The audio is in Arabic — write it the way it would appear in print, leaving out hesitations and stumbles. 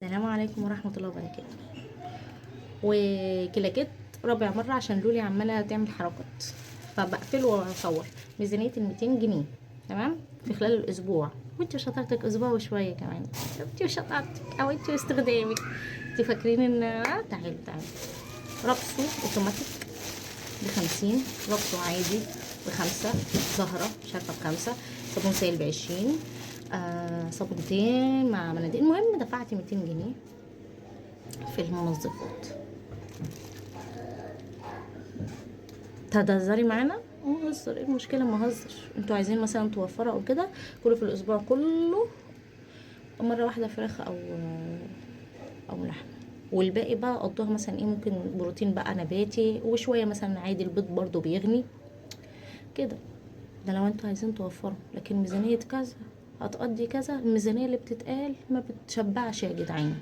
السلام عليكم ورحمة الله وبركاته. وكلاكيت رابع مرة عشان لولي عمالة تعمل حركات، فبقفله واصور. ميزانية ال200 جنيه، تمام، في خلال الاسبوع. وانت شطارتك اسبوع وشوية كمان، انت وشطارتك او انت واستخدامك. انت فاكرين ان تعالوا رابسو اوتوماتيك ب50، رابسو عادي ب5، زهرة مش عارفة ب5، صابون سائل ب20، صابونتين مع مناديل. المهم دفعت 200 جنيه في المنظفات. تهزري معانا؟ مهزر، ايه المشكله؟ مهزر. انتوا عايزين مثلا توفروا او كده، كله في الاسبوع كله مره واحده فراخ او لحمه، والباقي بقى قضوها مثلا ايه، ممكن بروتين بقى نباتي، وشويه مثلا عادي البيض برضو بيغني كده. ده لو انتوا عايزين توفروا، لكن ميزانيه كذا هتقضي كذا، الميزانيه اللي بتتقال ما بتشبعش يا جدعان.